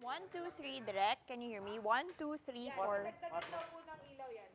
One, two, three, direct. Can you hear me? One, two, three, four. Dagdagan daw po ng ilaw yan.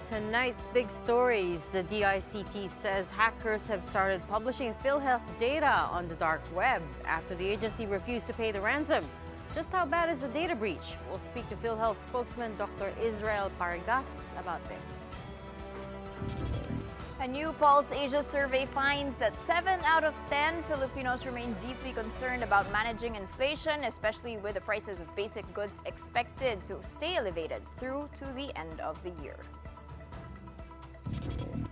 Tonight's big stories. The DICT says hackers have started publishing PhilHealth data on the dark web after the agency refused to pay the ransom. Just how bad is the data breach? We'll speak to PhilHealth spokesman Dr. Israel Pargas about this. A new Pulse Asia survey finds that 7 out of 10 Filipinos remain deeply concerned about managing inflation, especially with the prices of basic goods expected to stay elevated through to the end of the year.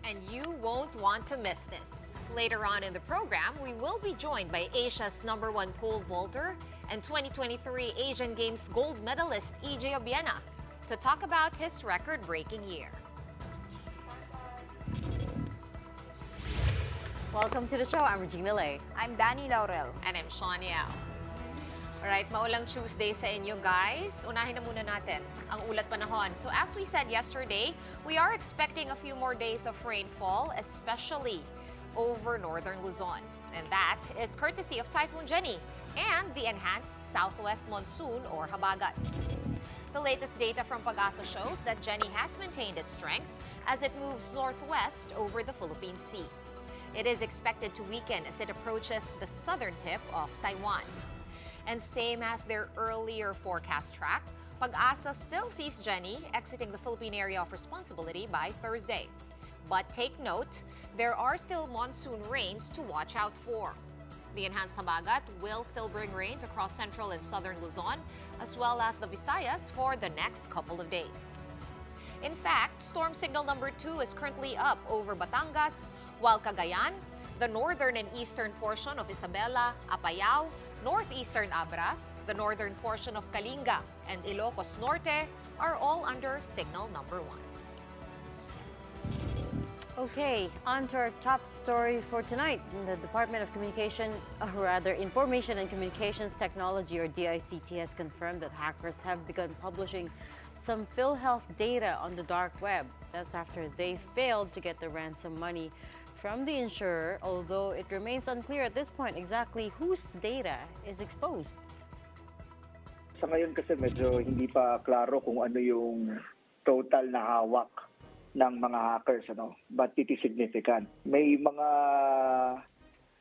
And you won't want to miss this. Later on in the program, we will be joined by Asia's #1 pole vaulter and 2023 Asian Games gold medalist EJ Obiena to talk about his record-breaking year. Welcome to the show. I'm Regina Lay. I'm Danny Laurel. And I'm Sean Yao. Alright, maulang Tuesday sa inyo guys. Unahin na muna natin ang ulat panahon. So as we said yesterday, we are expecting a few more days of rainfall, especially over northern Luzon. And that is courtesy of Typhoon Jenny and the enhanced southwest monsoon or habagat. The latest data from Pag-asa shows that Jenny has maintained its strength as it moves northwest over the Philippine Sea. It is expected to weaken as it approaches the southern tip of Taiwan. And same as their earlier forecast track, Pag-asa still sees Jenny exiting the Philippine area of responsibility by Thursday. But take note, there are still monsoon rains to watch out for. The enhanced habagat will still bring rains across central and southern Luzon, as well as the Visayas for the next couple of days. In fact, storm signal number 2 is currently up over Batangas, while Cagayan, the northern and eastern portion of Isabela, Apayao, northeastern Abra, the northern portion of Kalinga, and Ilocos Norte are all under signal number 1. Okay, on to our top story for tonight. The Department of Information and Communications Technology, or DICT, has confirmed that hackers have begun publishing some PhilHealth data on the dark web. That's after they failed to get the ransom money from the insurer, although it remains unclear at this point exactly whose data is exposed. Sa ngayon kasi medyo hindi pa klaro kung ano yung total na hawak ng mga hackers, but it is significant. May mga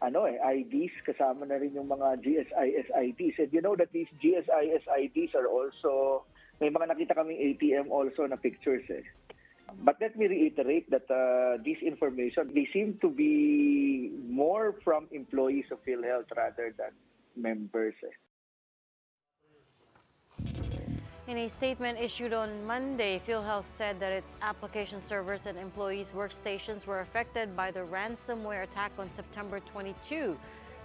IDs, kasama na rin yung mga GSIS IDs. And you know that these GSIS IDs are also, may mga nakita kaming ATM also na pictures But let me reiterate that this information, they seem to be more from employees of PhilHealth rather than members. In a statement issued on Monday, PhilHealth said that its application servers and employees' workstations were affected by the ransomware attack on September 22.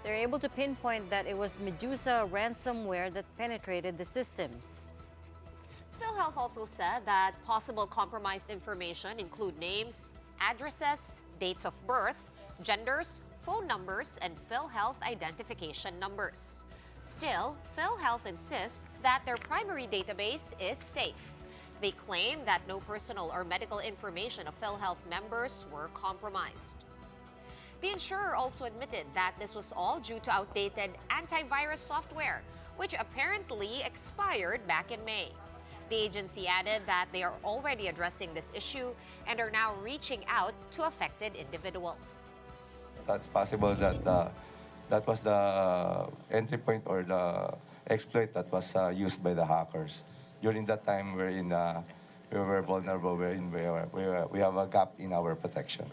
They're able to pinpoint that it was Medusa ransomware that penetrated the systems. PhilHealth also said that possible compromised information include names, addresses, dates of birth, genders, phone numbers, and PhilHealth identification numbers. Still, PhilHealth insists that their primary database is safe. They claim that no personal or medical information of PhilHealth members were compromised. The insurer also admitted that this was all due to outdated antivirus software, which apparently expired back in May. The agency added that they are already addressing this issue and are now reaching out to affected individuals. That's possible that that was the entry point or the exploit that was used by the hackers. During that time, we were vulnerable, we have a gap in our protection.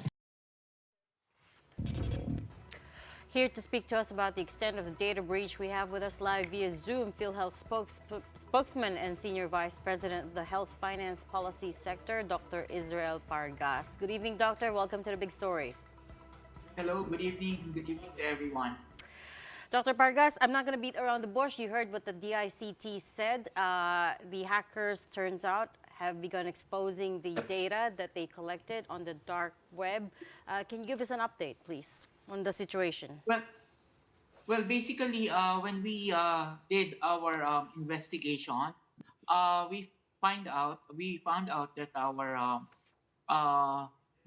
Here to speak to us about the extent of the data breach, we have with us live via Zoom PhilHealth spokesman and Senior Vice President of the Health Finance Policy Sector, Dr. Israel Pargas. Good evening, Doctor. Welcome to The Big Story. Hello, good evening. Good evening to everyone. Dr. Pargas, I'm not going to beat around the bush. You heard what the DICT said. The hackers, turns out, have begun exposing the data that they collected on the dark web. Can you give us an update, please, on the situation? Well, basically, when we did our investigation, we found out that our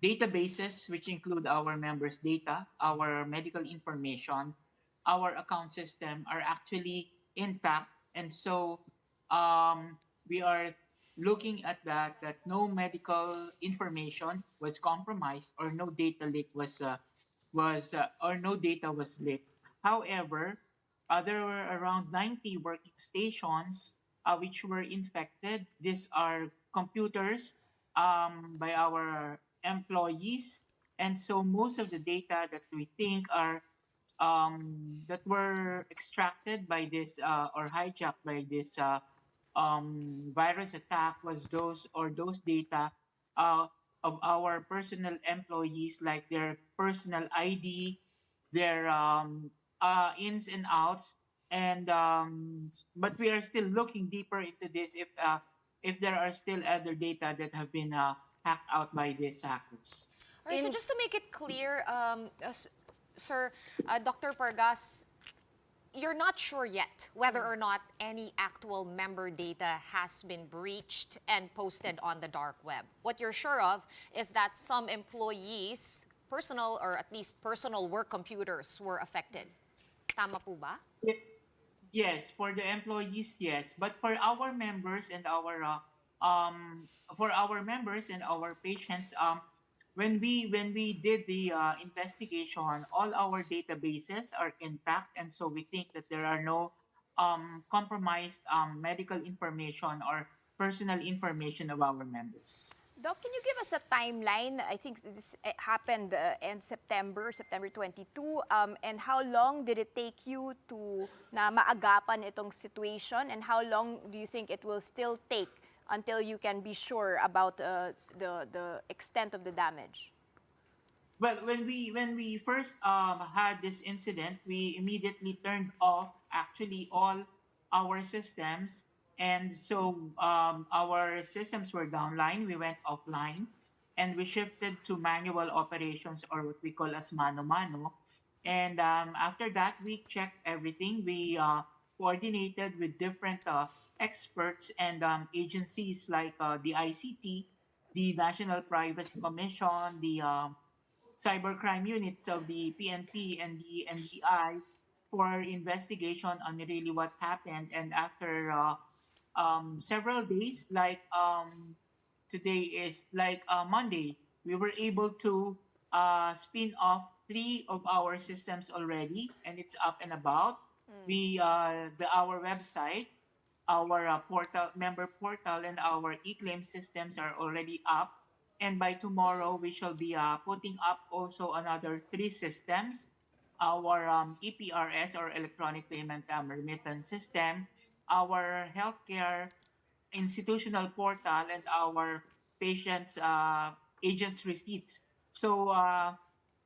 databases, which include our members' data, our medical information, our account system, are actually intact, and so we are looking at that no medical information was compromised or no data leak or no data was leaked. However, there were around 90 working stations which were infected. These are computers by our employees, and so most of the data that we think are that were extracted by this or hijacked by this virus attack was those data of our personal employees, like their personal ID, their ins and outs, and but we are still looking deeper into this if there are still other data that have been hacked out by these hackers. All right, so just to make it clear, Sir, Dr. Pargas, you're not sure yet whether or not any actual member data has been breached and posted on the dark web. What you're sure of is that some employees' personal or at least personal work computers were affected. Tama po ba? Yes, for the employees, yes. But for our members and our patients, when we did the investigation, all our databases are intact, and so we think that there are no compromised medical information or personal information of our members. Doc, can you give us a timeline? I think this happened in September 22. And how long did it take you to na maagapan itong situation? And how long do you think it will still take until you can be sure about the extent of the damage? Well, when we first had this incident, we immediately turned off actually all our systems. And so our systems were downline, we went offline, and we shifted to manual operations, or what we call as mano-mano. And after that, we checked everything. We coordinated with different experts and agencies like the ICT, the National Privacy Commission, the cybercrime units of the PNP and the NBI for investigation on really what happened. And after several days, like today is like Monday. We were able to spin off 3 of our systems already, and it's up and about. Our website, our portal, member portal, and our e-claim systems are already up. And by tomorrow, we shall be putting up also another 3 systems. Our EPRS, or electronic payment remittance system, our healthcare institutional portal, and our patients agents receipts. So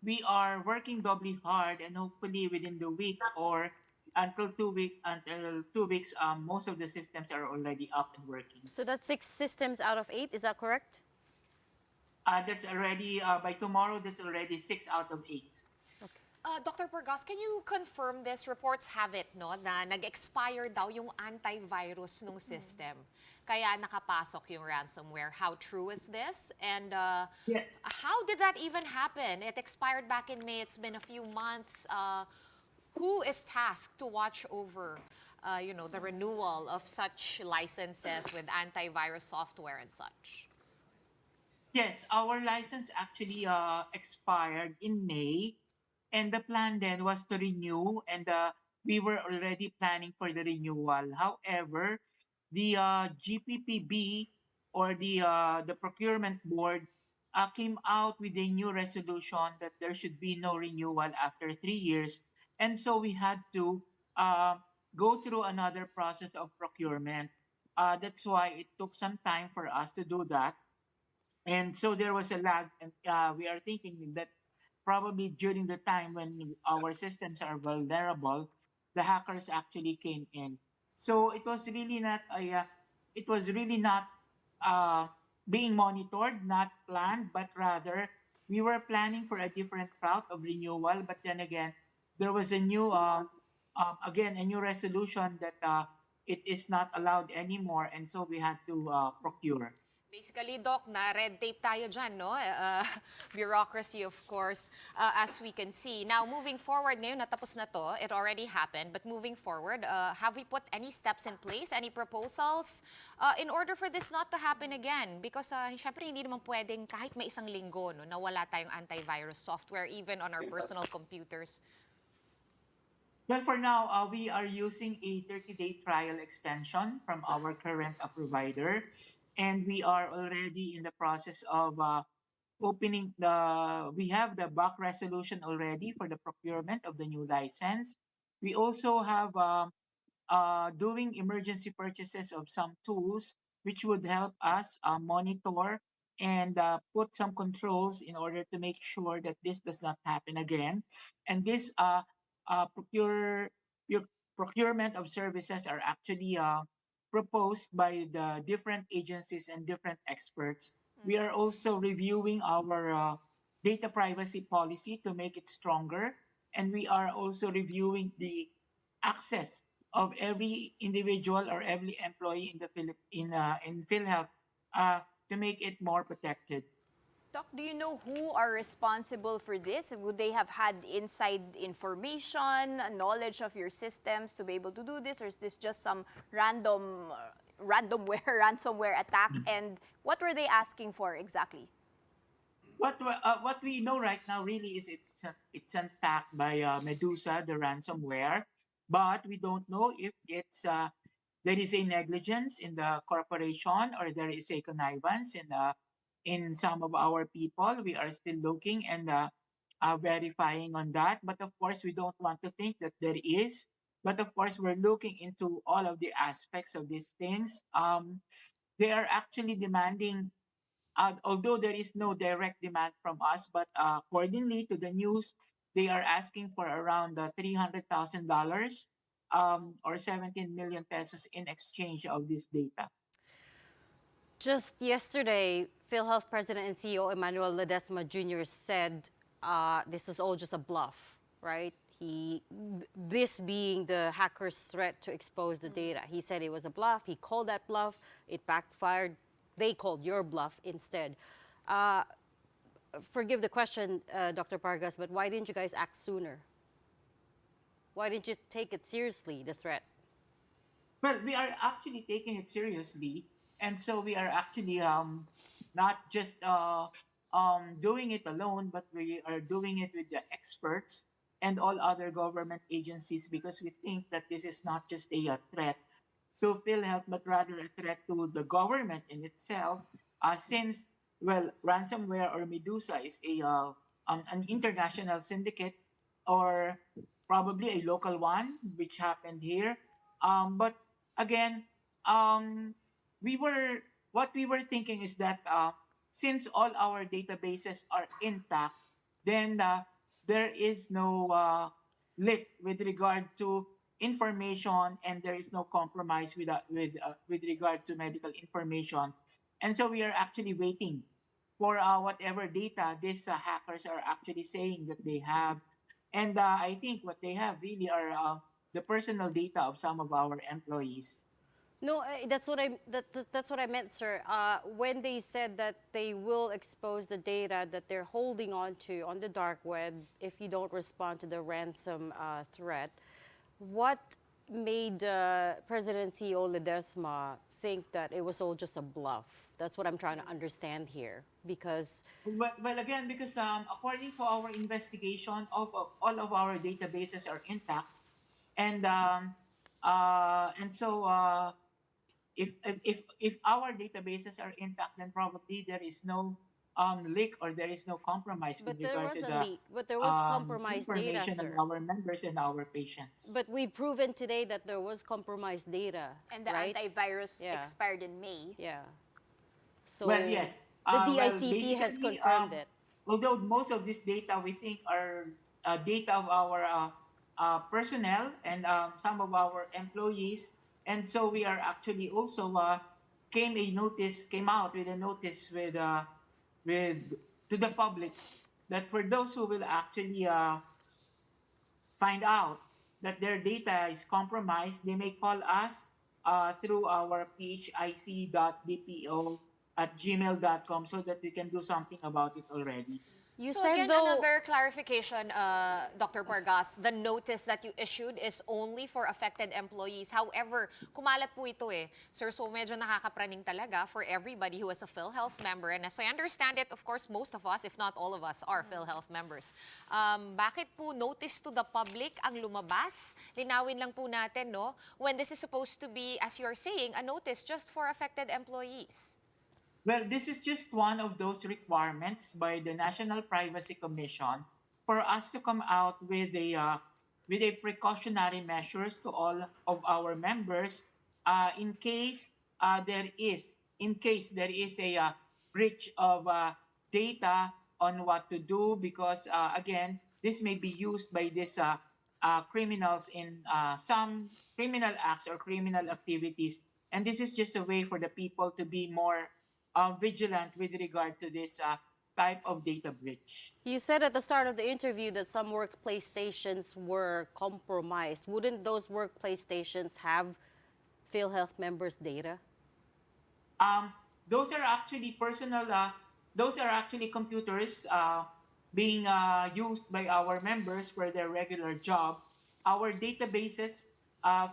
we are working doubly hard, and hopefully within the week or until 2 weeks, most of the systems are already up and working. So that's 6 systems out of 8, is that correct? That's already by tomorrow. That's already 6 out of 8. Dr. Porgas, can you confirm this? Reports have it, no, na nag-expire daw yung antivirus nung system. Kaya nakapasok yung ransomware. How true is this? And Yeah. how did that even happen? It expired back in May. It's been a few months. Who is tasked to watch over, the renewal of such licenses with antivirus software and such? Yes, our license actually expired in May, and the plan then was to renew, and we were already planning for the renewal. However, the GPPB, or the procurement board, came out with a new resolution that there should be no renewal after 3 years, and so we had to go through another process of procurement. That's why it took some time for us to do that. And so there was a lag, and we are thinking that probably during the time when our systems are vulnerable, the hackers actually came in. So it was really not uh, being monitored, not planned, but rather we were planning for a different route of renewal. But then again, there was a new a new resolution that it is not allowed anymore, and so we had to procure. Basically, Doc, na red tape tayo dyan, no? Bureaucracy, of course, as we can see. Now, moving forward, ngayon natapos na to, it already happened, but moving forward, have we put any steps in place, any proposals, in order for this not to happen again? Because, syempre, hindi naman pwedeng kahit may isang linggo, no, nawala tayong antivirus software, even on our personal computers. Well, for now, we are using a 30-day trial extension from our current provider, and we are already in the process of we have the bug resolution already for the procurement of the new license. We also have doing emergency purchases of some tools which would help us monitor and put some controls in order to make sure that this does not happen again. And this procurement of services are actually proposed by the different agencies and different experts. We are also reviewing our data privacy policy to make it stronger, and we are also reviewing the access of every individual or every employee in PhilHealth to make it more protected. Doc, do you know who are responsible for this? Would they have had inside information, knowledge of your systems to be able to do this, or is this just some ransomware attack? And what were they asking for exactly? What we know right now really is it's attacked by Medusa, the ransomware, but we don't know if it's there is a negligence in the corporation, or there is a connivance in some of our people. We are still looking and verifying on that. But of course, we don't want to think that there is. But of course, we're looking into all of the aspects of these things. They are actually demanding, although there is no direct demand from us, but accordingly to the news, they are asking for around $300,000 or 17 million pesos in exchange of this data. Just yesterday, PhilHealth President and CEO Emmanuel Ledesma Jr. said this was all just a bluff, right? This being the hacker's threat to expose the data. He said it was a bluff. He called that bluff. It backfired. They called your bluff instead. Forgive the question, Dr. Pargas, but why didn't you guys act sooner? Why didn't you take it seriously, the threat? Well, we are actually taking it seriously. And so we are actually not just doing it alone, but we are doing it with the experts and all other government agencies because we think that this is not just a threat to PhilHealth, but rather a threat to the government in itself, since, well, ransomware or Medusa is an international syndicate or probably a local one, which happened here. But again, um, we were what we were thinking is that since all our databases are intact, then there is no leak with regard to information, and there is no compromise with regard to medical information. And so we are actually waiting for whatever data these hackers are actually saying that they have. And I think what they have really are the personal data of some of our employees. No, that's what I meant, sir. When they said that they will expose the data that they're holding on to on the dark web if you don't respond to the ransom threat, what made President CEO Ledesma think that it was all just a bluff? That's what I'm trying to understand here, because Well, again, because according to our investigation, of all of our databases are intact, and so if our databases are intact, then probably there is no leak or there is no compromise with but there regard was to a the leak, but there was compromised data, information of sir. our members and our patients. But we've proven today that there was compromised data, And the right? antivirus Yeah. expired in May. Yeah. So Well, yes. the Well, DICT has basically, confirmed it. although most of this data we think are data of our personnel and some of our employees, and so we are actually also came out with a notice with to the public that for those who will actually find out that their data is compromised, they may call us through our phic.dpo@gmail.com so that we can do something about it already. You So said again, though, another clarification, Dr. Pargas, the notice that you issued is only for affected employees. However, kumalat po ito eh. Sir, so medyo nakakapraning talaga for everybody who is a PhilHealth member. And as I understand it, of course, most of us, if not all of us, are PhilHealth members. Bakit po notice to the public ang lumabas? Linawin lang po natin, no? When this is supposed to be, as you're saying, a notice just for affected employees. Well, this is just one of those requirements by the National Privacy Commission for us to come out with a precautionary measures to all of our members in case there is a breach of data on what to do, because again, this may be used by these criminals in some criminal acts or criminal activities, and this is just a way for the people to be more vigilant with regard to this type of data breach. you said at the start of the interview that some workplace stations were compromised. Wouldn't those workplace stations have PhilHealth members' data? Those are actually those are actually computers being used by our members for their regular job. Our databases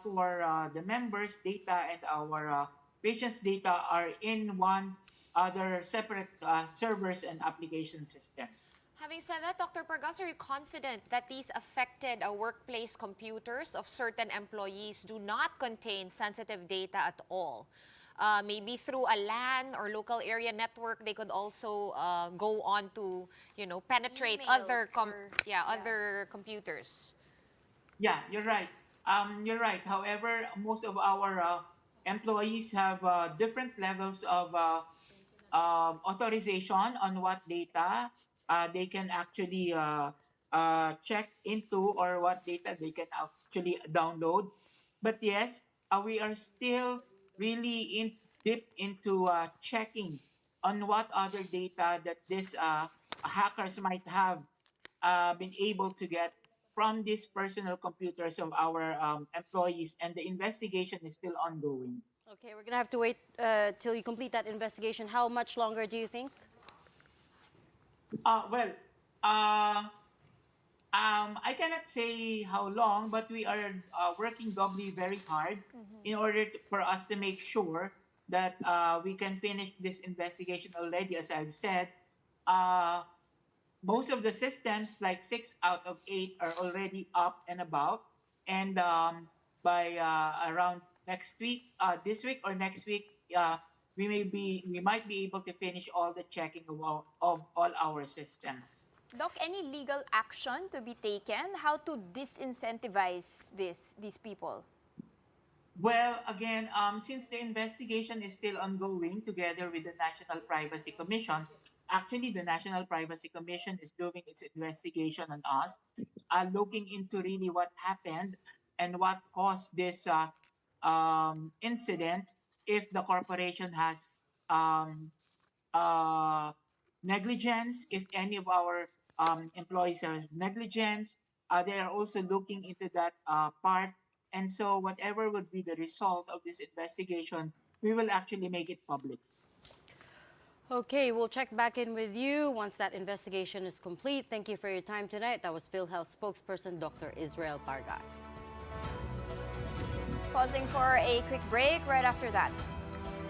for the members' data and our patients' data are in one other separate servers and application systems. Having said that, Dr. Pargas, are you confident that these affected workplace computers of certain employees do not contain sensitive data at all? Maybe through a LAN or local area network, they could also go on to, penetrate other Emails other computers. Yeah, you're right. You're right. However, most of our employees have different levels of authorization on what data they can actually check into, or what data they can actually download. But yes, we are still really deep into checking on what other data that these hackers might have been able to get from these personal computers of our employees, and the investigation is still ongoing. Okay, we're gonna have to wait till you complete that investigation. How much longer do you think? Well, I cannot say how long, but we are working doubly very hard in order for us to make sure that we can finish this investigation already. As I've said, uh, most of the systems, like 6 out of 8, are already up and about. And by around next week, this week or next week, we might be able to finish all the checking of all our systems. Doc, any legal action to be taken? How to disincentivize these people? Well, again, since the investigation is still ongoing together with the National Privacy Commission, actually the National Privacy Commission is doing its investigation on us, looking into really what happened and what caused this incident. If the corporation has uh, negligence, if any of our employees are negligence, they are also looking into that part. And so, whatever would be the result of this investigation, we will actually make it public. Okay, we'll check back in with you once that investigation is complete. Thank you for your time tonight. That was PhilHealth spokesperson Dr. Israel Pargas. Pausing for a quick break right after that.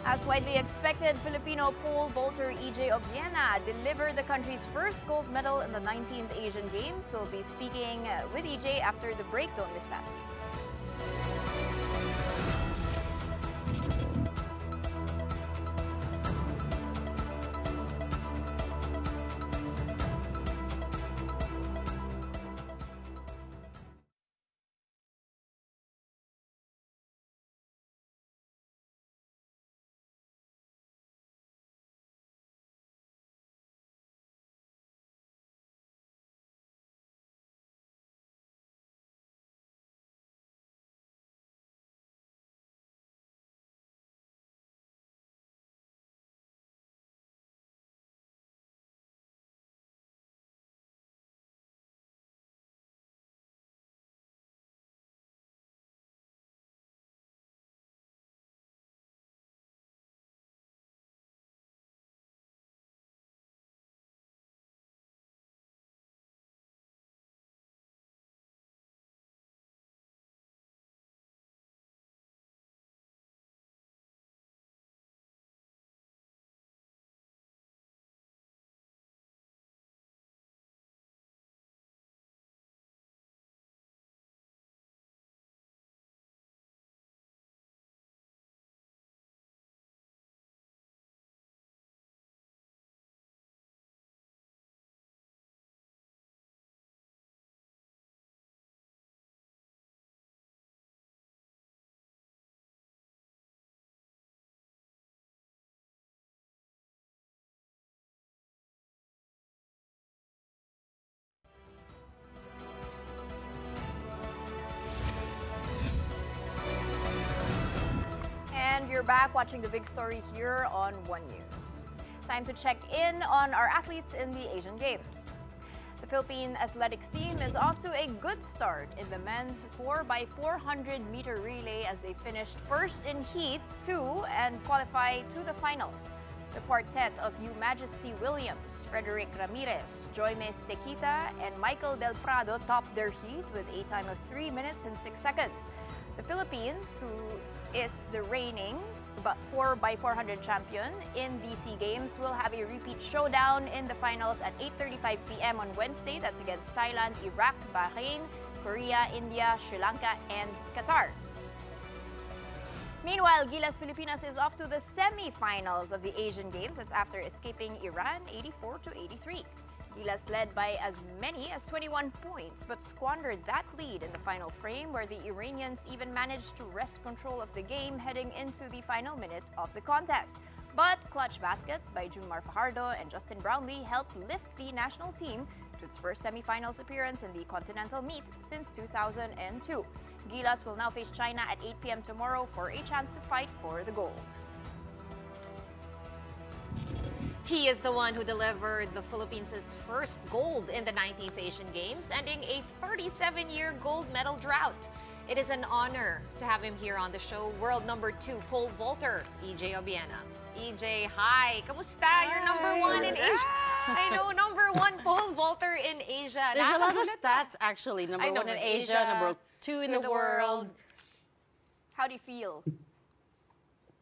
As widely expected, Filipino pole vaulter EJ Obiena delivered the country's first gold medal in the 19th Asian Games. We'll be speaking with EJ after the break. Don't miss that. And you're back watching the big story here on One News. Time to check in on our athletes in the Asian Games. The Philippine athletics team is off to a good start in the men's 4x400 meter relay as they finished first in Heat 2 and qualify to the finals. The quartet of Hugh Majesty Williams, Frederic Ramirez, Joyme Sequita, and Michael Del Prado topped their heat with a time of 3 minutes and 6 seconds. The Philippines, who is the reigning 4x400 champion in BC Games, will have a repeat showdown in the finals at 8:35 p.m. on Wednesday. That's against Thailand, Iraq, Bahrain, Korea, India, Sri Lanka, and Qatar. Meanwhile, Gilas Pilipinas is off to the semi-finals of the Asian Games. That's after escaping Iran 84-83. Gilas led by as many as 21 points, but squandered that lead in the final frame, where the Iranians even managed to wrest control of the game heading into the final minute of the contest. But clutch baskets by Junmar Fajardo and Justin Brownlee helped lift the national team to its first semifinals appearance in the continental meet since 2002. Gilas will now face China at 8 p.m. tomorrow for a chance to fight for the gold. He is the one who delivered the Philippines' first gold in the 19th Asian Games, ending a 37-year gold medal drought. It is an honor to have him here on the show, world number 2 pole vaulter, EJ Obiena. EJ, hi! Kamusta? You're number 1 in Asia. I know, number 1 pole vaulter in Asia. There's a lot of stats, actually. Number 1 in Asia, number 2 in the world. How do you feel?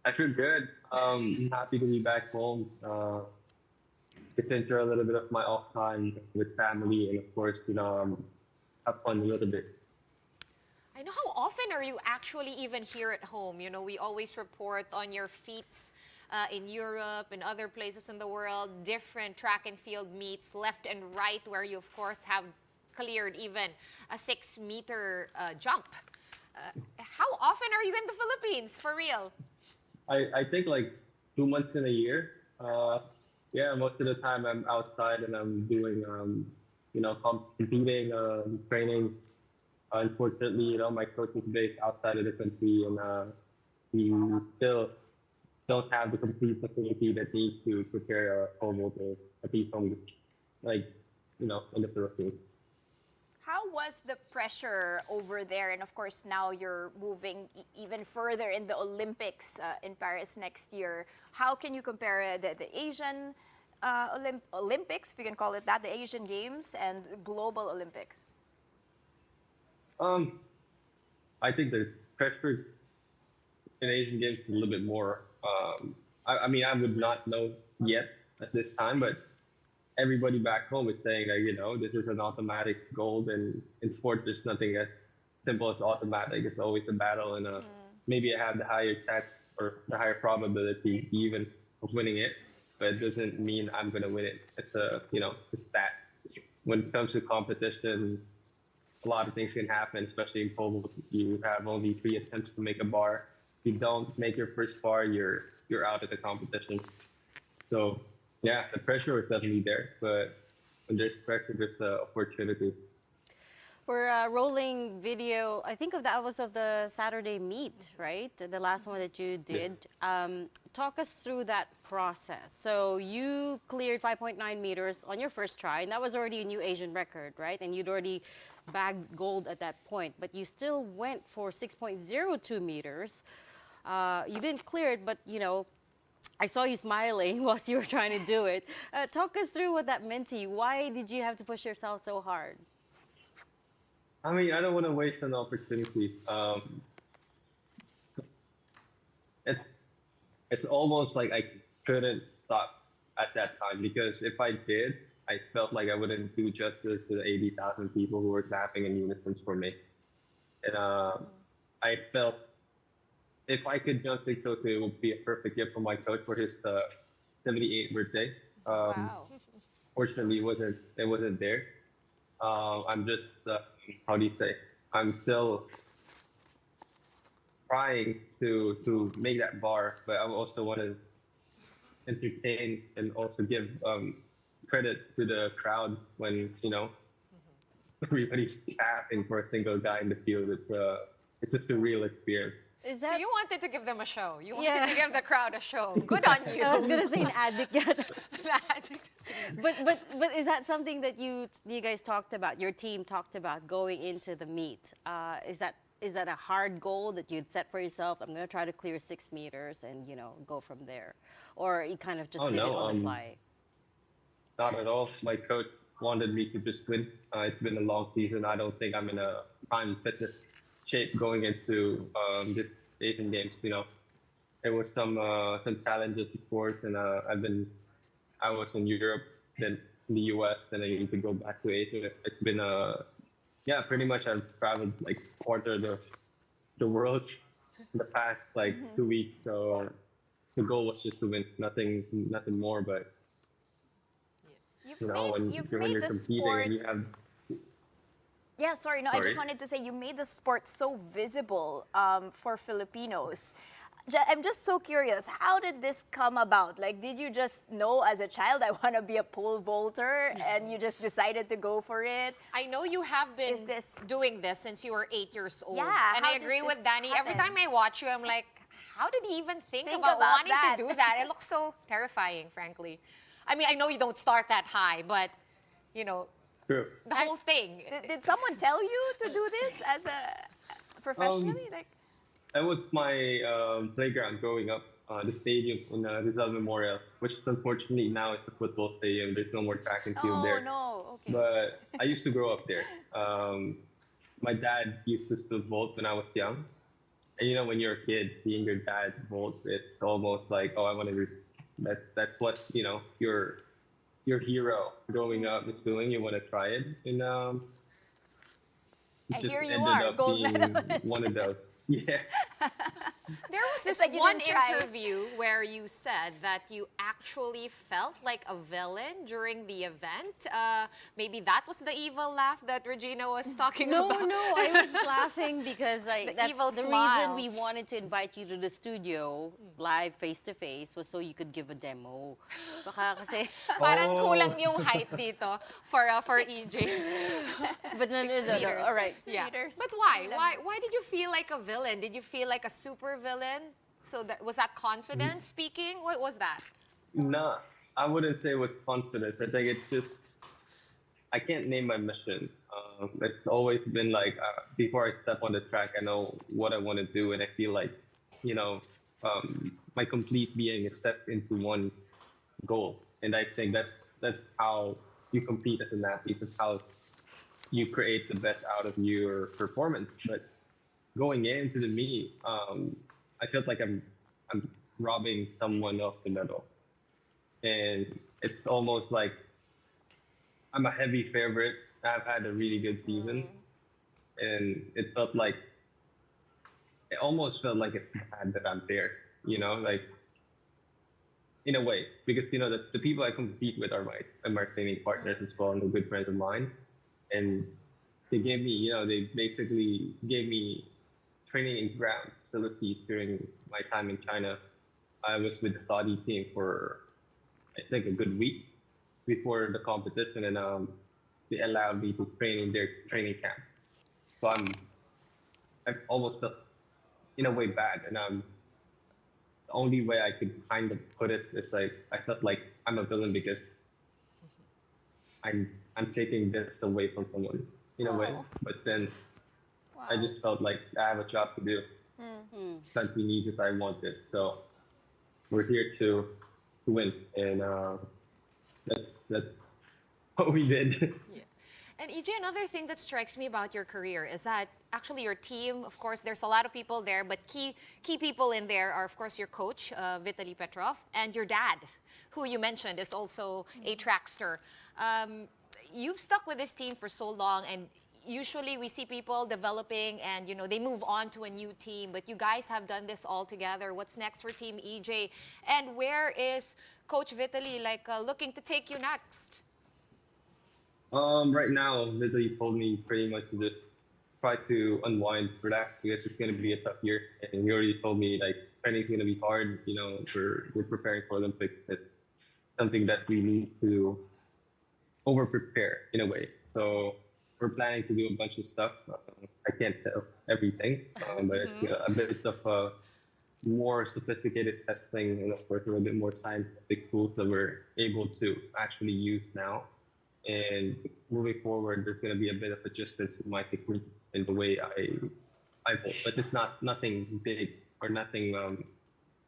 I feel good. Happy to be back home. Get to enjoy a little bit of my off time with family, and of course, have fun a little bit. I know. How often are you actually even here at home? You know, we always report on your feats in Europe and other places in the world, different track and field meets left and right, where you, of course, have cleared even a 6-meter jump. How often are you in the Philippines, for real? I think like 2 months in a year. Yeah, most of the time I'm outside and I'm doing, competing, training. Unfortunately, my coach is based outside of the country, and we still don't have the complete facility that needs to prepare a pole vaulter, at least from in the Philippines. How was the pressure over there? And of course, now you're moving even further in the Olympics in Paris next year. How can you compare the Asian Olympics, if you can call it that, the Asian Games, and global Olympics? I think the pressure in Asian Games is a little bit more. I mean, I would not know yet at this time, but everybody back home is saying that, this is an automatic gold, and in sport, there's nothing as simple as automatic. It's always a battle, and maybe I have the higher chance or the higher probability even of winning it, but it doesn't mean I'm going to win it. It's it's a stat. When it comes to competition, a lot of things can happen, especially in pole vault. You have only 3 attempts to make a bar. If you don't make your first bar, you're out of the competition. So yeah, the pressure is definitely there, but when there's pressure, there's the opportunity. We're rolling video. I think that was of the Saturday meet, right? The last one that you did. Yes. Talk us through that process. So you cleared 5.9 meters on your first try, and that was already a new Asian record, right? And you'd already bagged gold at that point, but you still went for 6.02 meters. You didn't clear it, but I saw you smiling whilst you were trying to do it. Talk us through what that meant to you. Why did you have to push yourself so hard? I mean, I don't want to waste an opportunity. It's almost like I couldn't stop at that time, because if I did, I felt like I wouldn't do justice to the 80,000 people who were clapping in unison for me. And I felt if I could jump 602, it would be a perfect gift for my coach for his 78th birthday. Wow. Fortunately, it wasn't there. I'm just, how do you say? I'm still trying to make that bar, but I also want to entertain and also give credit to the crowd when everybody's clapping for a single guy in the field. It's a surreal experience. So you wanted to give them a show. You wanted to give the crowd a show. Good on you. I was gonna say an addict. but is that something that you guys talked about? Your team talked about going into the meet. Is that a hard goal that you'd set for yourself? I'm gonna try to clear 6 meters and go from there, or you kind of just did it on the fly? Not at all. My coach wanted me to just win. It's been a long season. I don't think I'm in a prime fitness shape going into this Asian Games. There was some challenges, of course, and I was in Europe, then in the US, then I need to go back to Asia. It's been pretty much I've traveled like quarter of the world in the past 2 weeks. So the goal was just to win, nothing more. But when you're competing and you have. Yeah, sorry. No, I just wanted to say you made the sport so visible for Filipinos. I'm just so curious. How did this come about? Like, did you just know as a child I want to be a pole vaulter, and you just decided to go for it? I know you have been doing this since you were 8 years old. Yeah, and I agree with Danny. Happen? Every time I watch you, I'm like, how did he even think about wanting that? to do that? It looks so terrifying, frankly. I mean, I know you don't start that high, but True. the whole thing. Did someone tell you to do this as a professionally? That was my playground growing up. The stadium in Rizal Memorial, which unfortunately now it's a football stadium. There's no more track and field there. Oh no, okay. But I used to grow up there. My dad used to still vault when I was young, And when you're a kid, seeing your dad vault, it's almost like, oh, I want to. That's what your hero growing up is doing. You want to try it, and it And just here you ended are, up gold being medalist. one of those. Yeah. There was this like you one didn't try. interview where you said that you actually felt like a villain during the event. Maybe that was the evil laugh that Regina was talking No, about. no, I was laughing because that's evil the smile. reason we wanted to invite you to the studio live face to face was so you could give a demo. Baka kasi, Parang Oh. kulang yung height dito for EJ. but no, 6 meters. all right. Yeah. meters. But why? Why did you feel like a villain? Did you feel like a super villain? So was that confidence speaking? What was that? Nah, I wouldn't say with confidence. I think it's just I can't name my mission. It's always been like before I step on the track, I know what I want to do, and I feel like my complete being is stepped into one goal, and I think that's how you compete as an athlete. That's how you create the best out of your performance. But going into the meet, I felt like I'm robbing someone else the medal, and it's almost like I'm a heavy favorite. I've had a really good season, and it almost felt like it's bad that I'm there. Like in a way, because the people I compete with are my training partners as well, and they're good friends of mine, and they gave me, they basically gave me training in ground facilities during my time in China. I was with the Saudi team for I think a good week before the competition, and they allowed me to train in their training camp. So I almost felt in a way bad, and the only way I could kind of put it is like I felt like I'm a villain because I'm taking this away from someone in a way. But then I just felt like I have a job to do. Country needs it. I want this. So we're here to win, and that's what we did. And EJ, another thing that strikes me about your career is that actually your team, of course, there's a lot of people there, but key people in there are, of course, your coach, Vitaly Petrov, and your dad, who you mentioned is also a trackster. You've stuck with this team for so long, and usually we see people developing and, they move on to a new team, but you guys have done this all together. What's next for Team EJ? And where is Coach Vitaly looking to take you next? Right now, Vitaly told me pretty much to just try to unwind for that because it's going to be a tough year. And he already told me training's going to be hard. We're preparing for Olympics. It's something that we need to over prepare in a way. So we're planning to do a bunch of stuff. I can't tell everything, but it's a bit of more sophisticated testing and of course a little bit more scientific tools that we're able to actually use now. And moving forward, there's going to be a bit of adjustments to my technique and the way I vote. But it's nothing big or nothing.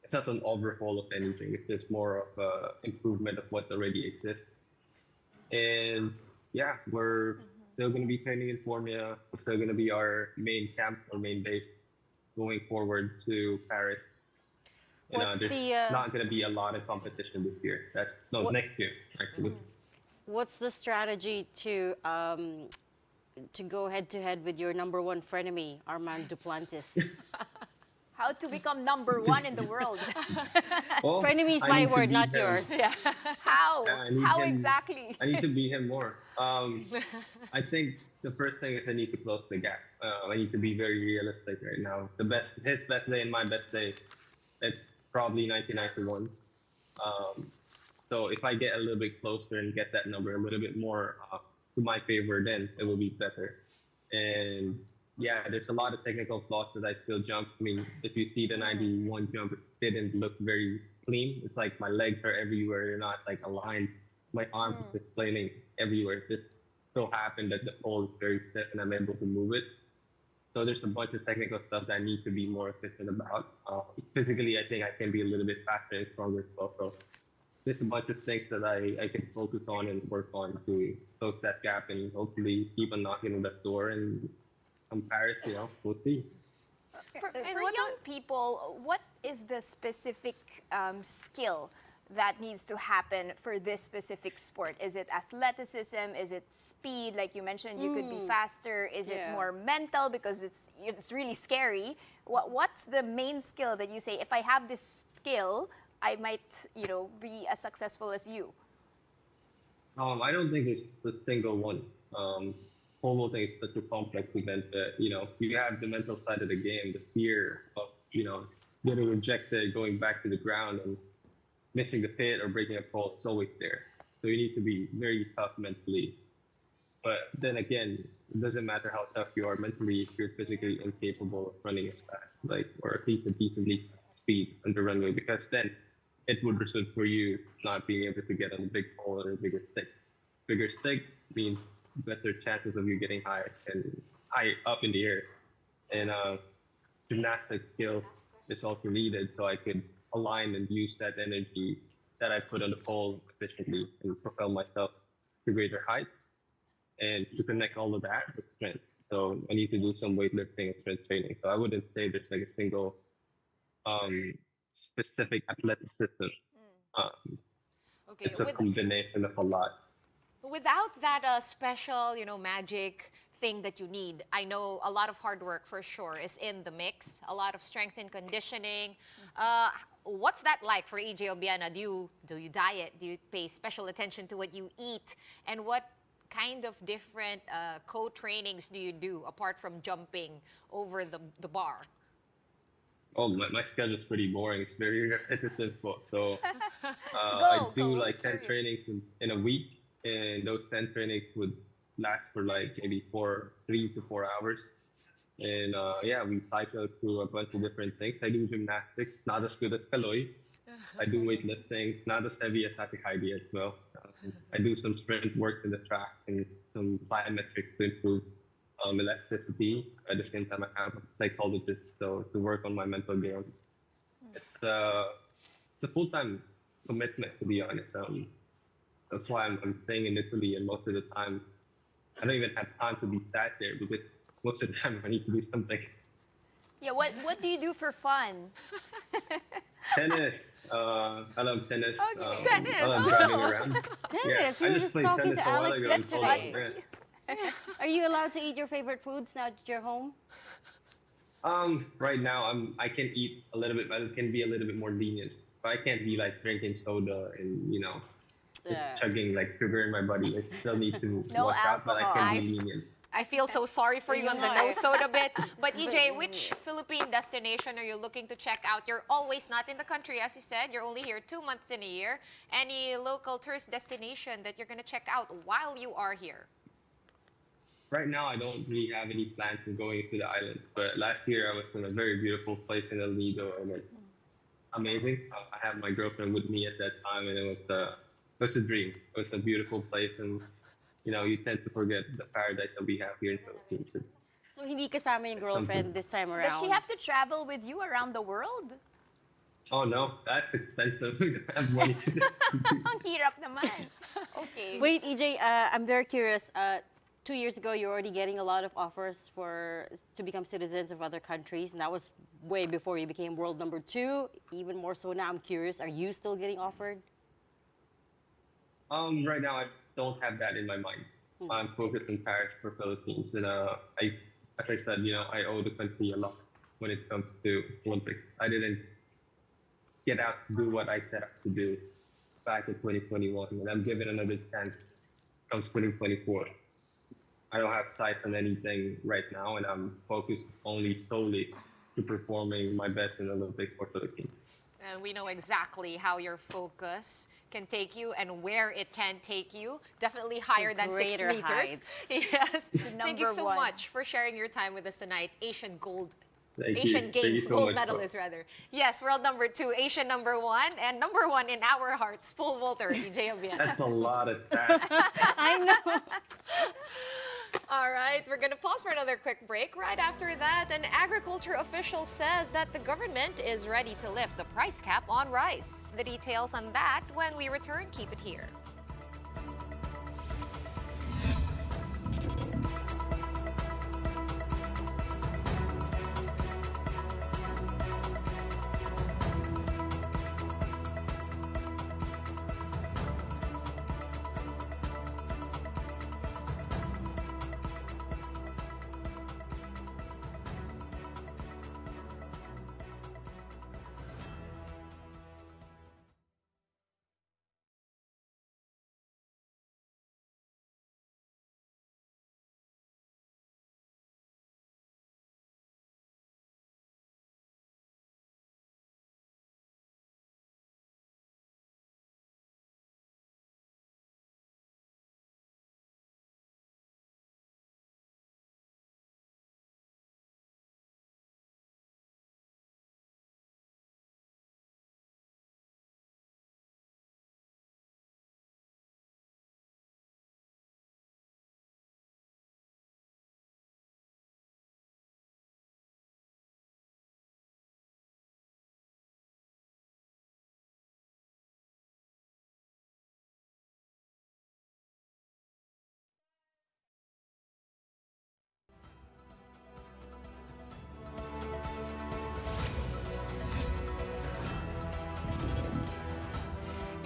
It's not an overhaul of anything. It's just more of improvement of what already exists. And yeah, we're still going to be training in Formula. It's still going to be our main camp or main base going forward to Paris. What's there's not going to be a lot of competition this year. Next year actually. What's the strategy to go head to head with your number one frenemy, Armand Duplantis? How to become number one in the world? Well, Frenemy is I my need to word, beat not him. yours. How? How him- exactly? I need to beat him more. I think the first thing is I need to close the gap. I need to be very realistic right now. His best day and my best day, it's probably 99 to 1. So if I get a little bit closer and get that number a little bit more to my favor, then it will be better. And yeah, there's a lot of technical flaws that I still jump. I mean, if you see the 91 jump, it didn't look very clean. It's like my legs are everywhere. They're not aligned. My arms are explaining everywhere. It just so happened that the pole is very stiff and I'm able to move it. So there's a bunch of technical stuff that I need to be more efficient about. Physically, I think I can be a little bit faster and stronger as well. So there's a bunch of things that I can focus on and work on to close that gap and hopefully keep on knocking on that door. And from Paris, we'll see. For And young people, what is the specific skill that needs to happen for this specific sport? Is it athleticism? Is it speed? Like you mentioned, you could be faster. Is it Yeah. more mental because it's really scary? What's the main skill that you say, if I have this skill, I might, be as successful as you? I don't think it's the single one. Pole vaulting is such a complex event that, you have the mental side of the game, the fear of, getting rejected, going back to the ground and missing the pit or breaking a pole. It's always there. So you need to be very tough mentally. But then again, it doesn't matter how tough you are mentally if you're physically incapable of running as fast, or at least a decently fast speed on the runway, because then it would result for you not being able to get on the big pole or a bigger stick. Bigger stick means better chances of you getting high up in the air. And gymnastic skills is also needed, so I could align and use that energy that I put on the pole efficiently and propel myself to greater heights, and to connect all of that with strength. So I need to do some weightlifting and strength training. So I wouldn't say there's like a single specific athleticism. Okay, It's a combination of a lot. without that special, magic thing that you need, I know a lot of hard work for sure is in the mix, a lot of strength and conditioning. What's that like for EJ Obiena? Do you diet? Do you pay special attention to what you eat? And what kind of different co-trainings do you do apart from jumping over the bar? Oh, my schedule's pretty boring. It's very repetitive. So I do like 10 trainings in a week, and those 10 trainings would last for like maybe 3 to 4 hours. And we cycle through a bunch of different things. I do gymnastics, not as good as Kaloy. I do weightlifting, not as heavy as Ate Heidi as well. I do some sprint work in the track and some plyometrics to improve elasticity. At the same time, I have a psychologist to work on my mental game. It's a full-time commitment, to be honest. That's why I'm staying in Italy, and most of the time, I don't even have time to be sat there because most of the time I need to do something. Yeah, what do you do for fun? Tennis. I love tennis. Okay. Tennis. I love driving around. Tennis. I We were just just played talking tennis to a while Alex ago in yesterday. Poland. Are you allowed to eat your favorite foods now that you're home? Right now I can eat a little bit, but I can be a little bit more lenient. But I can't be like drinking soda and just chugging like sugar in my body. I still need to No watch out, but I alcohol. can be lenient. I feel so sorry for you on the Yeah. no soda bit. But EJ, which Philippine destination are you looking to check out? You're always not in the country, as you said. You're only here 2 months in a year. Any local tourist destination that you're going to check out while you are here? Right now, I don't really have any plans of going to the islands. But last year, I was in a very beautiful place in El Nido, and it's amazing. I had my girlfriend with me at that time, and it was a dream. It was a beautiful place, and you tend to forget the paradise that we have here in the Philippines. So hindi kasama yung girlfriend this time around? Does she have to travel with you around the world? Oh no, that's expensive. We don't have money to do. Ang hirap naman. Okay. Wait, EJ, I'm very curious. 2 years ago, you're already getting a lot of offers to become citizens of other countries, and that was way before you became world number 2. Even more so now, I'm curious, are you still getting offered? Right now, I don't have that in my mind. I'm focused on Paris for Philippines, and as I said, I owe the country a lot when it comes to Olympics. I didn't get out to do what I set out to do back in 2021, and I'm given another chance comes 2024. I don't have sight on anything right now, and I'm focused only solely to performing my best in the Olympics for Philippines. And we know exactly how your focus can take you and where it can take you. Definitely higher than 6 greater meters. heights. Yes. Thank you number so one. much for sharing your time with us tonight. Asian Thank you. Games Thank you so gold much, medalist rather. Yes, world number 2, Asian number 1, and number 1 in our hearts, pole vaulter, EJ Obiena. That's a lot of stats. I know. All right, we're going to pause for another quick break. Right after that, an agriculture official says that the government is ready to lift the price cap on rice. The details on that when we return. Keep it here.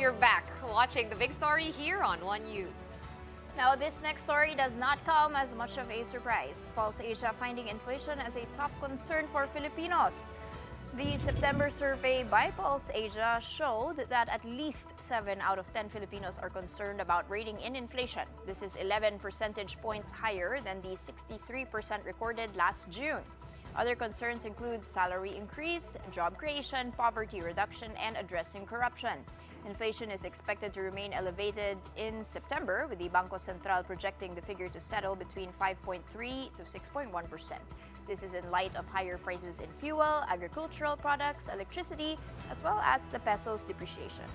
you're back watching the big story here on One News. Now, this next story does not come as much of a surprise. Pulse Asia finding inflation as a top concern for Filipinos. The September survey by Pulse Asia showed that at least 7 out of 10 Filipinos are concerned about rating in inflation. This is 11 percentage points higher than the 63% recorded last June. Other concerns include salary increase, job creation, poverty reduction, and addressing corruption. Inflation is expected to remain elevated in September, with the Bangko Sentral projecting the figure to settle between 5.3 to 6.1%. This is in light of higher prices in fuel, agricultural products, electricity, as well as the peso's depreciation.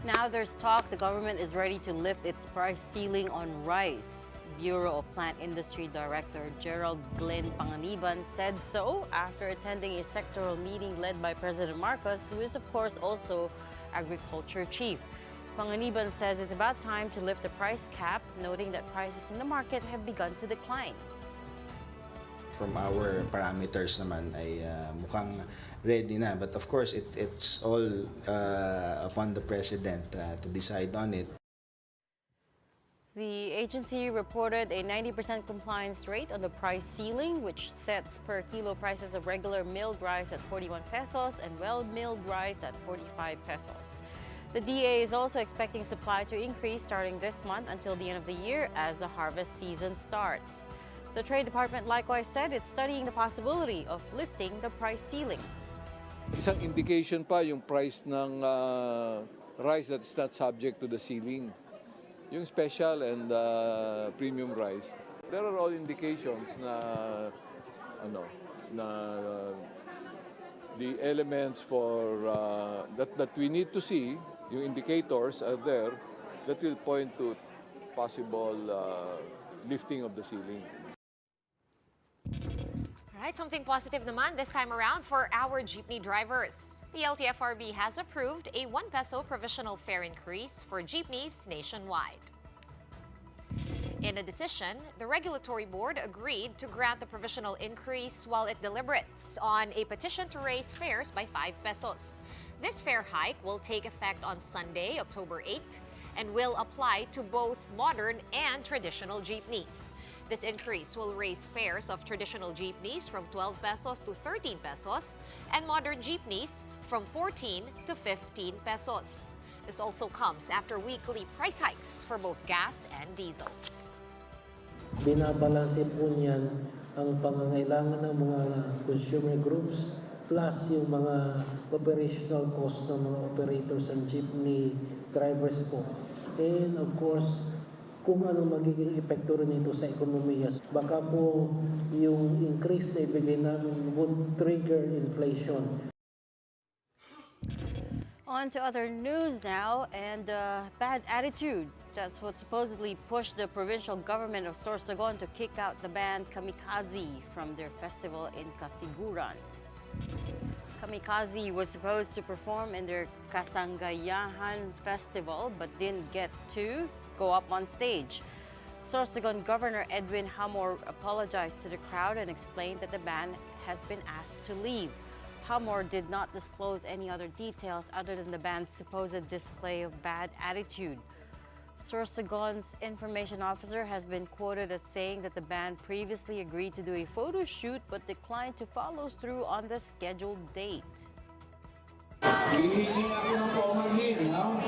Now there's talk the government is ready to lift its price ceiling on rice. Bureau of Plant Industry Director Gerald Glenn Panganiban said so after attending a sectoral meeting led by President Marcos, who is of course also agriculture chief. Panganiban says it's about time to lift the price cap, noting that prices in the market have begun to decline. From our parameters naman ay mukhang ready na, but of course it's all upon the President to decide on it. The agency reported a 90% compliance rate on the price ceiling, which sets per kilo prices of regular milled rice at 41 pesos and well-milled rice at 45 pesos. The DA is also expecting supply to increase starting this month until the end of the year as the harvest season starts. The Trade Department likewise said it's studying the possibility of lifting the price ceiling. Isang indication pa yung price ng rice that's not subject to the ceiling. Yung special and premium rice, there are all indications na the elements for that we need to see, yung indicators are there that will point to possible lifting of the ceiling. All right, something positive naman this time around for our jeepney drivers. The LTFRB has approved a 1 peso provisional fare increase for jeepneys nationwide. In a decision, the regulatory board agreed to grant the provisional increase while it deliberates on a petition to raise fares by 5 pesos. This fare hike will take effect on Sunday, October 8th, and will apply to both modern and traditional jeepneys. This increase will raise fares of traditional jeepneys from 12 pesos to 13 pesos and modern jeepneys from 14 to 15 pesos. This also comes after weekly price hikes for both gas and diesel. Binabalanse po niyan ang pangangailangan ng mga consumer groups plus yung mga operational cost ng mga operators and jeepney drivers po. And of course, kung anong magiging epekto rin ito sa ekonomiya. Baka po yung increase na ibigay namin would trigger inflation. On to other news now, and bad attitude. That's what supposedly pushed the provincial government of Sorsogon to kick out the band Kamikaze from their festival in Casiguran. Kamikaze was supposed to perform in their Kasangayahan festival but didn't get to go up on stage. Sorsogon Governor Edwin Hamor apologized to the crowd and explained that the band has been asked to leave. Hamor did not disclose any other details other than the band's supposed display of bad attitude. Sorsogon's information officer has been quoted as saying that the band previously agreed to do a photo shoot but declined to follow through on the scheduled date. Hihingi ako ng paumanhin, ha?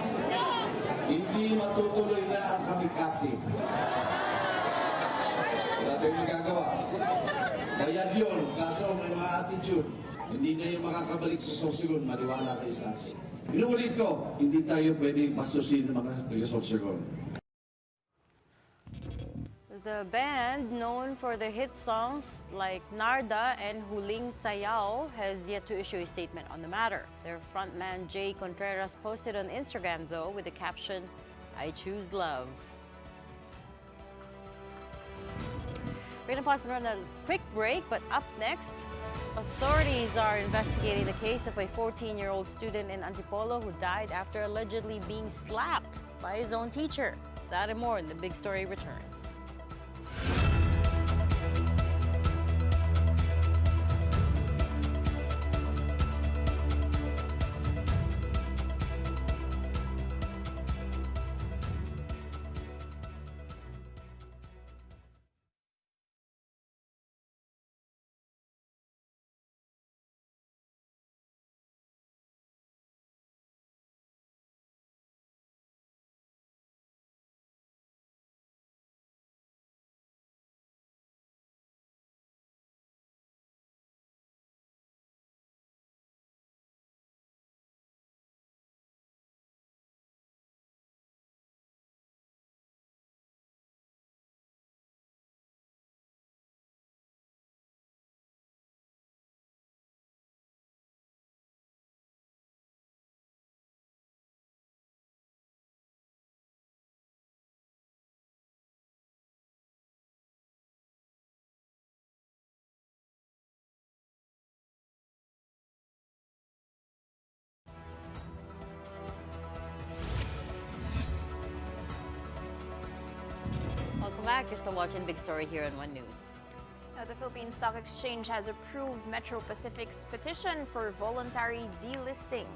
Hindi matutuloy na ang Kamikaze. Dati yung magagawa. Bayad yun, kaso may mga attitude. Hindi kayo makakabalik sa Sorsogon, maniwala kayo sa akin. Inuulit ko, hindi tayo pwedeng pasusin ng mga taga-Sorsogon. The band, known for their hit songs like Narda and Huling Sayaw, has yet to issue a statement on the matter. Their frontman Jay Contreras posted on Instagram, though, with the caption, "I choose love." We're going to pause and run a quick break, but up next, authorities are investigating the case of a 14-year-old student in Antipolo who died after allegedly being slapped by his own teacher. That and more in The Big Story returns. Welcome back. You're still watching Big Story here on One News. Now, the Philippine Stock Exchange has approved Metro Pacific's petition for voluntary delisting.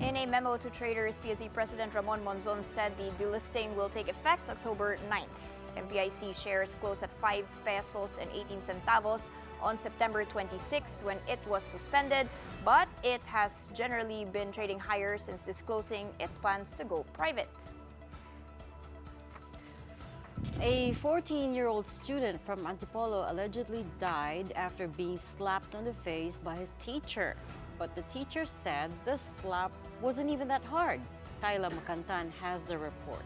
In a memo to traders, PSE President Ramon Monzon said the delisting will take effect October 9th. MPIC shares closed at 5 pesos and 18 centavos on September 26th when it was suspended, but it has generally been trading higher since disclosing its plans to go private. A 14-year-old student from Antipolo allegedly died after being slapped on the face by his teacher. But the teacher said the slap wasn't even that hard. Kyla Macantan has the report.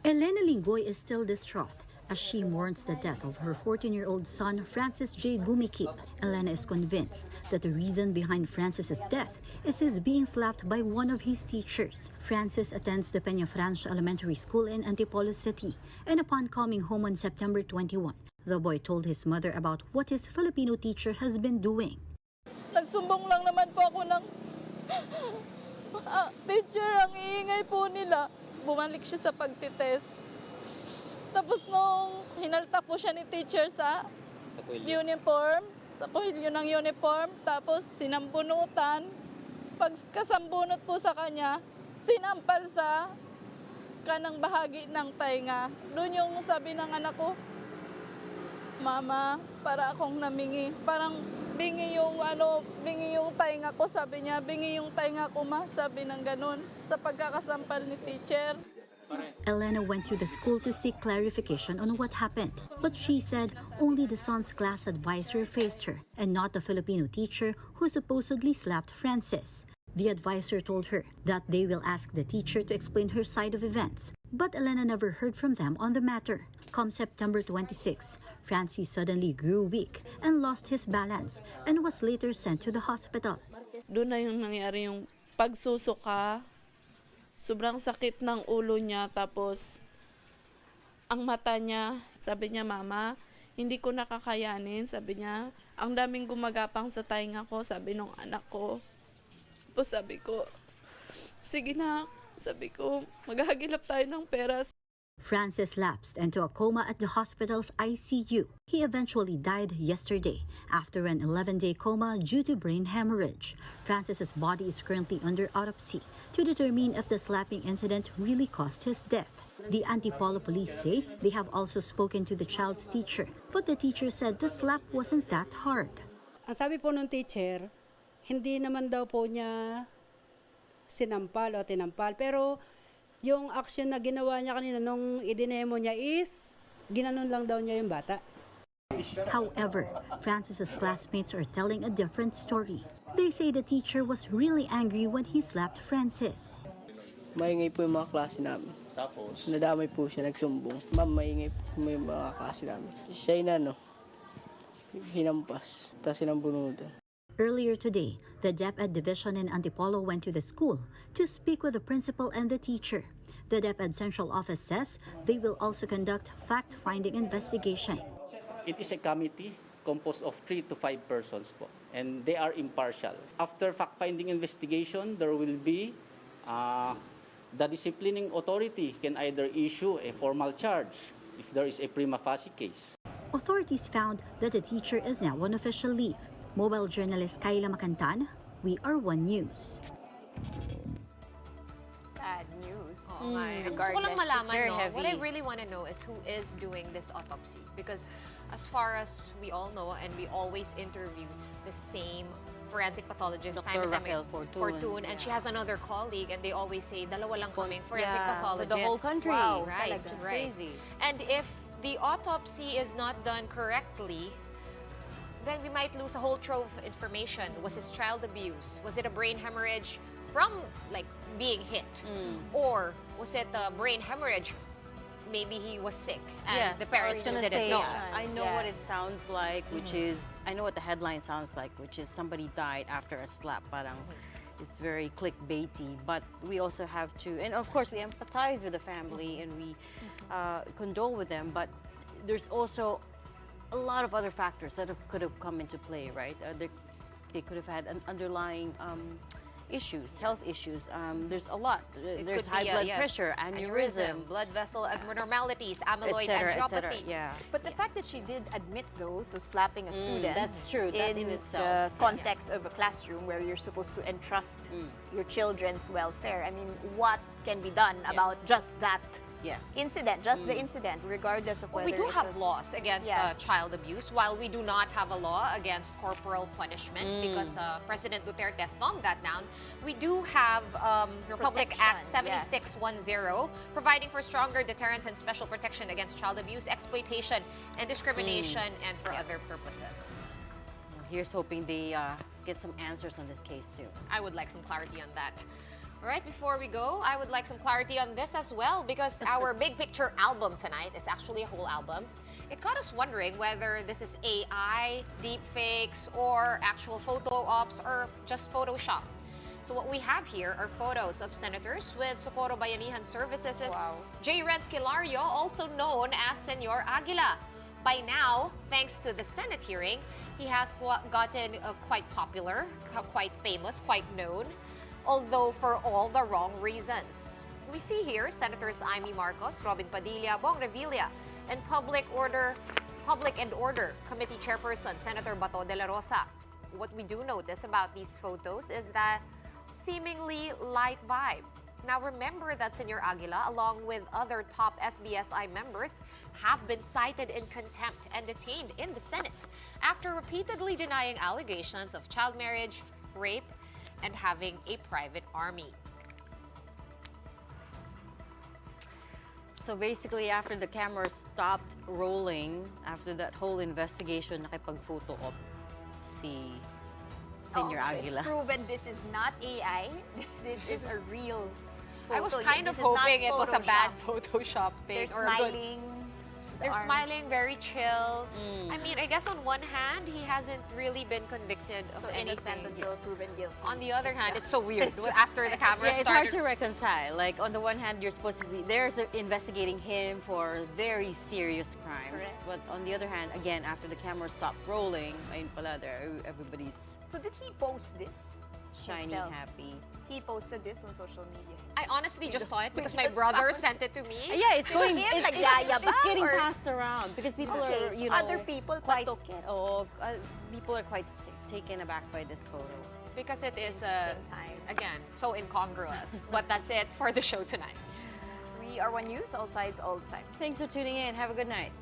Elena Lingoy is still distraught as she mourns the death of her 14-year-old son, Francis J. Gumikip. Elena is convinced that the reason behind Francis's death is his being slapped by one of his teachers. Francis attends the Peña Francia Elementary School in Antipolo City, and upon coming home on September 21, the boy told his mother about what his Filipino teacher has been doing. Nagsumbong lang naman po ako ng teacher, ang iingay po nila. Bumalik siya sa pagtitest. Tapos nung hinalta po siya ni teacher sa uniform, sa kuhilyo ng uniform, tapos sinambunutan. Pag kasambunot po sa kanya, sinampal sa kanang bahagi ng tainga. Doon yung sabi ng anak ko, Mama, para akong namingi. Parang bingi yung tainga ko, sabi niya. Bingi yung tainga ko, ma, sabi ng ganun. Sa pagkakasampal ni teacher. Elena went to the school to seek clarification on what happened, but she said only the son's class advisor faced her and not the Filipino teacher who supposedly slapped Francis. The advisor told her that they will ask the teacher to explain her side of events, but Elena never heard from them on the matter. Come September 26, Francis suddenly grew weak and lost his balance and was later sent to the hospital. Doon na yung nangyari yung pagsusuka. Sobrang sakit ng ulo niya, tapos ang mata niya, sabi niya, Mama, hindi ko nakakayanin, sabi niya. Ang daming gumagapang sa tainga ko, sabi ng anak ko. Tapos sabi ko, sige na, sabi ko, maghahagilap tayo ng pera. Francis lapsed into a coma at the hospital's ICU. He eventually died yesterday after an 11-day coma due to brain hemorrhage. Francis's body is currently under autopsy to determine if the slapping incident really caused his death. The Antipolo police say they have also spoken to the child's teacher, but the teacher said the slap wasn't that hard. Ang sabi po ng teacher, hindi naman daw po niya sinampal o tinampal, pero yung action na ginawa niya kanina nung idinemo niya is, ginanon lang daw niya yung bata. However, Francis's classmates are telling a different story. They say the teacher was really angry when he slapped Francis. Maingay po yung mga klase namin. Tapos? Nadamay po siya, nagsumbong. Ma'am, maingay po yung mga klase namin. Siya hinampas, tapos sinambunutan. Earlier today, the DepEd division in Antipolo went to the school to speak with the principal and the teacher. The DepEd Central Office says they will also conduct fact-finding investigation. It is a committee composed of 3 to 5 persons po, and they are impartial. After fact-finding investigation, there will be the disciplining authority can either issue a formal charge if there is a prima facie case. Authorities found that the teacher is now on official leave. Mobile journalist Kyla Macantan, We Are One News. Sad news. Oh, my. Gusto ko lang malaman, no? What I really want to know is who is doing this autopsy. Because as far as we all know, and we always interview the same forensic pathologist, Dr. Raquel Fortun, and she has another colleague, and they always say, dalawa lang kaming forensic For pathologists. the whole country. Wow, right, Which is right. crazy. And if the autopsy is not done correctly, then we might lose a whole trove of information. Was his child abuse? Was it a brain hemorrhage from like being hit? Or was it a brain hemorrhage? Maybe he was sick and the parents just didn't know. I know what it sounds like, which is, I know what the headline sounds like, which is somebody died after a slap. Parang it's very clickbaity, but we also have to, and of course we empathize with the family and we condole with them, but there's also a lot of other factors that could have come into play, right? They could have had an underlying issues, health issues. There's a lot. It There's could high be, blood yes, pressure, aneurysm, blood vessel abnormalities, amyloid etc., angiopathy. yeah. But the fact that she did admit, though, to slapping a student, that's true. That in the itself. context of a classroom where you're supposed to entrust your children's welfare. I mean, what can be done about just that incident, just the incident, regardless of Well, whether we do it have was- laws against child abuse, while we do not have a law against corporal punishment because President Duterte thumbed that down. We do have Republic Act Protection, 7610, providing for stronger deterrence and special protection against child abuse, exploitation, and discrimination, and for other purposes. Here's hoping they get some answers on this case too. I would like some clarity on that. All right, before we go, I would like some clarity on this as well, because our big picture album tonight, it's actually a whole album. It got us wondering whether this is AI, deep fakes, or actual photo ops, or just Photoshop. So what we have here are photos of senators with Socorro Bayanihan Services as J. Renz Kilario, also known as Senor Aguila. By now, thanks to the Senate hearing, he has gotten quite popular, quite famous, quite known, although for all the wrong reasons. We see here Senators Amy Marcos, Robin Padilla, Bong Revilla, and Public and Order Committee Chairperson Senator Bato de la Rosa. What we do notice about these photos is that seemingly light vibe. Now remember that Senor Aguila, along with other top SBSI members, have been cited in contempt and detained in the Senate after repeatedly denying allegations of child marriage, rape, and having a private army. So basically, after the camera stopped rolling, after that whole investigation, nakipag-photo op si Senor Aguila. It's proven this is not AI. This is a real photo. I was kind of This is not hoping it was a bad Photoshop. Photoshop thing. They're or a good- smiling. They're arms. smiling, very chill. I mean, I guess on one hand, he hasn't really been convicted of So innocent anything. until proven guilty. On the other hand, it's so weird. After the camera Yeah, it's hard started, to reconcile. Like, on the one hand, you're supposed to be, there's investigating him for very serious crimes. Correct. But on the other hand, again, after the camera stopped rolling, ayun pala, everybody's So did he post this? shiny, himself? happy. He posted this on social media. I honestly just saw it because my just brother found- sent it to me. Yeah, it's going, him, it's nagyayabang, getting or- passed around because people Okay, are, so you know, other people quite, patok. people are quite taken aback by this photo. Because it is, Interesting time. again, so incongruous. But that's it for the show tonight. We are One News, all sides, all the time. Thanks for tuning in. Have a good night.